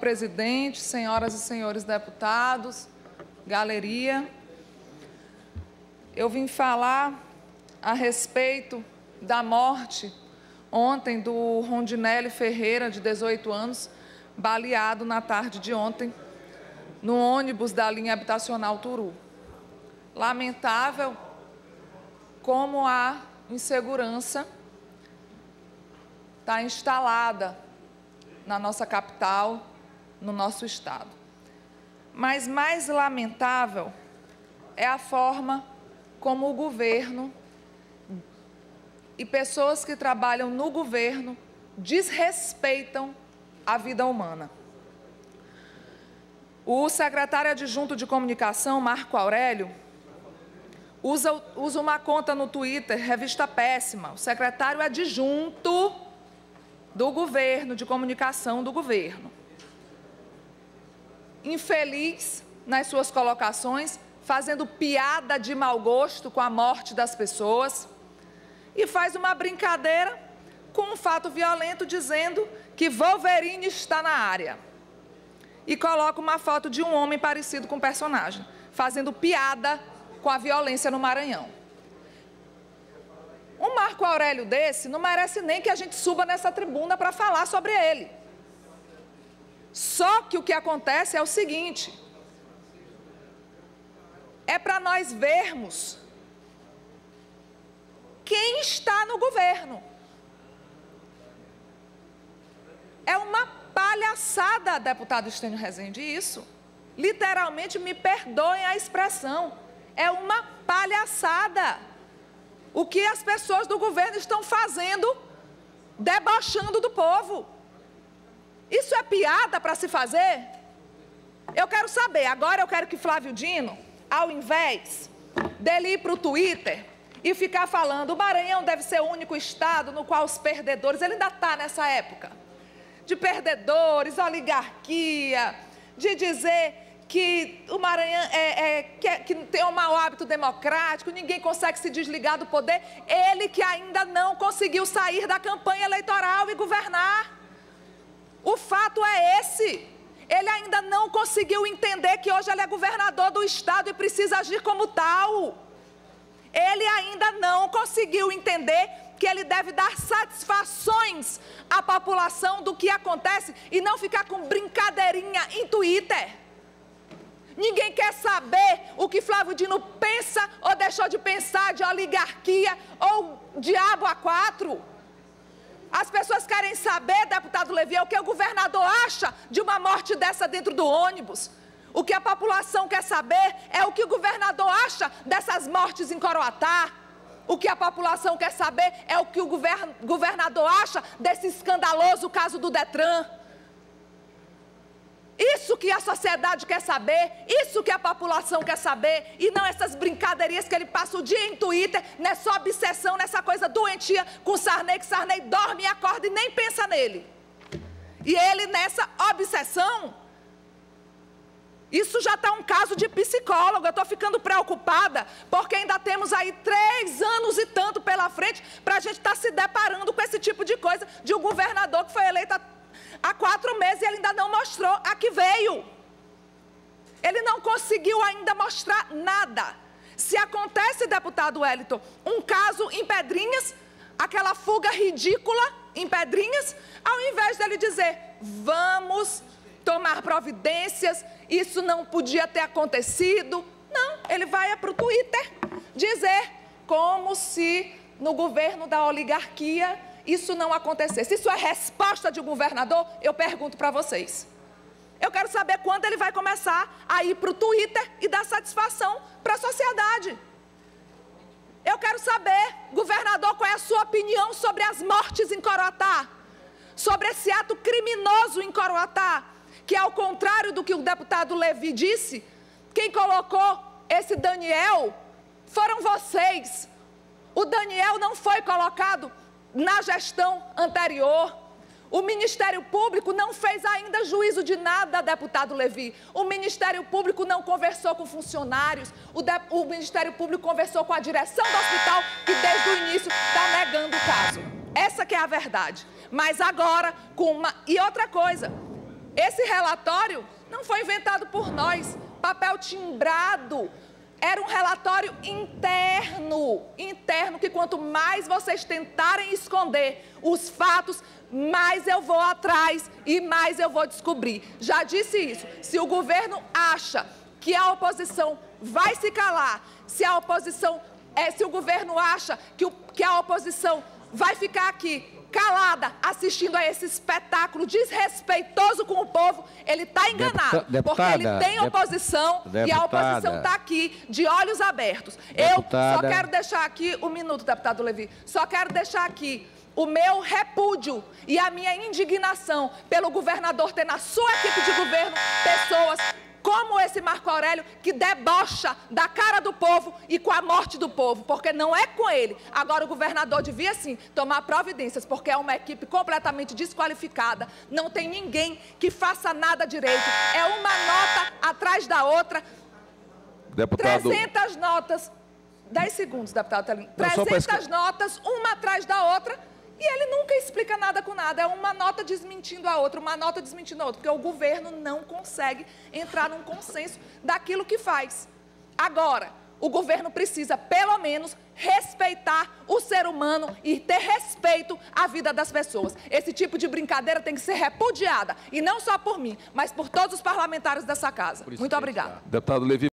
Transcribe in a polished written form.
presidente, senhoras e senhores deputados, galeria, eu vim falar a respeito da morte ontem do Rondinelli Ferreira, de 18 anos, baleado na tarde de ontem, no ônibus da linha habitacional Turu. Lamentável como a insegurança está instalada na nossa capital, no nosso estado. Mas mais lamentável é a forma como o governo e pessoas que trabalham no governo desrespeitam a vida humana. O secretário adjunto de comunicação, Marco Aurélio, usa uma conta no Twitter, Revista Péssima, o secretário adjunto do governo, de comunicação do governo. Infeliz nas suas colocações, fazendo piada de mau gosto com a morte das pessoas, e faz uma brincadeira com um fato violento, dizendo que Wolverine está na área. E coloca uma foto de um homem parecido com o personagem, fazendo piada com a violência no Maranhão. Um Marco Aurélio desse não merece nem que a gente suba nessa tribuna para falar sobre ele. Só que o que acontece é o seguinte: é para nós vermos quem está no governo. É uma palhaçada, deputado Estênio Rezende, isso. Literalmente, me perdoem a expressão, é uma palhaçada. O que as pessoas do governo estão fazendo, debochando do povo. Isso é piada para se fazer? Eu quero saber, agora eu quero que Flávio Dino, ao invés dele ir para o Twitter e ficar falando, o Maranhão deve ser o único estado no qual os perdedores, ele ainda está nessa época, de perdedores, oligarquia, de dizer que o Maranhão que tem um mau hábito democrático, ninguém consegue se desligar do poder, ele que ainda não conseguiu sair da campanha eleitoral e governar. O fato é esse, ele ainda não conseguiu entender que hoje ele é governador do estado e precisa agir como tal. Ele ainda não conseguiu entender que ele deve dar satisfações à população do que acontece e não ficar com brincadeirinha em Twitter. Ninguém quer saber o que Flávio Dino pensa ou deixou de pensar de oligarquia ou diabo a quatro. As pessoas querem saber, deputado Levi, o que o governador acha de uma morte dessa dentro do ônibus. O que a população quer saber é o que o governador acha dessas mortes em Coroatá. O que a população quer saber é o que o governador acha desse escandaloso caso do Detran. Isso que a sociedade quer saber, isso que a população quer saber, e não essas brincadeirinhas que ele passa o dia em Twitter, nessa obsessão, nessa coisa doentia com Sarney, que Sarney dorme e acorda e nem pensa nele. E ele nessa obsessão, isso já está um caso de psicólogo. Eu estou ficando preocupada, porque ainda temos aí 3 anos e tanto pela frente para a gente estar se deparando com esse tipo de coisa, de um governador que foi eleito há 4 meses e ele ainda não mostrou a que veio. Ele não conseguiu ainda mostrar nada. Se acontece, deputado Wellington, um caso em Pedrinhas, aquela fuga ridícula em Pedrinhas, ao invés dele dizer, vamos tomar providências, isso não podia ter acontecido. Não, ele vai para o Twitter dizer como se no governo da oligarquia isso não acontecesse. Isso é resposta de um governador? Eu pergunto para vocês. Eu quero saber quando ele vai começar a ir para o Twitter e dar satisfação para a sociedade. Eu quero saber, governador, qual é a sua opinião sobre as mortes em Coroatá, sobre esse ato criminoso em Coroatá, que ao contrário do que o deputado Levi disse, quem colocou esse Daniel foram vocês. O Daniel não foi colocado na gestão anterior. O Ministério Público não fez ainda juízo de nada, deputado Levi. O Ministério Público não conversou com funcionários. O Ministério Público conversou com a direção do hospital, que desde o início está negando o caso. Essa que é a verdade. Mas agora, e outra coisa, Esse relatório não foi inventado por nós, papel timbrado. Era um relatório interno, que quanto mais vocês tentarem esconder os fatos, mais eu vou atrás e mais eu vou descobrir. Já disse isso. Se o governo acha que a oposição vai se calar, se o governo acha que a oposição vai ficar aqui calada, assistindo a esse espetáculo desrespeitoso com o povo, ele está enganado, porque ele tem oposição e a oposição está aqui de olhos abertos. Eu só quero deixar aqui um minuto, deputado Levi, só quero deixar aqui o meu repúdio e a minha indignação pelo governador ter na sua equipe de governo pessoas como esse Marco Aurélio, que debocha da cara do povo e com a morte do povo, porque não é com ele. Agora o governador devia sim tomar providências, porque é uma equipe completamente desqualificada, não tem ninguém que faça nada direito, é uma nota atrás da outra, deputado... 300 notas, 10 segundos, deputado Telino, 300 notas, uma atrás da outra, e ele nunca explica nada com nada, é uma nota desmentindo a outra, uma nota desmentindo a outra, porque o governo não consegue entrar num consenso daquilo que faz. Agora, o governo precisa, pelo menos, respeitar o ser humano e ter respeito à vida das pessoas. Esse tipo de brincadeira tem que ser repudiada, e não só por mim, mas por todos os parlamentares dessa casa. Muito obrigada. Deputado Levi.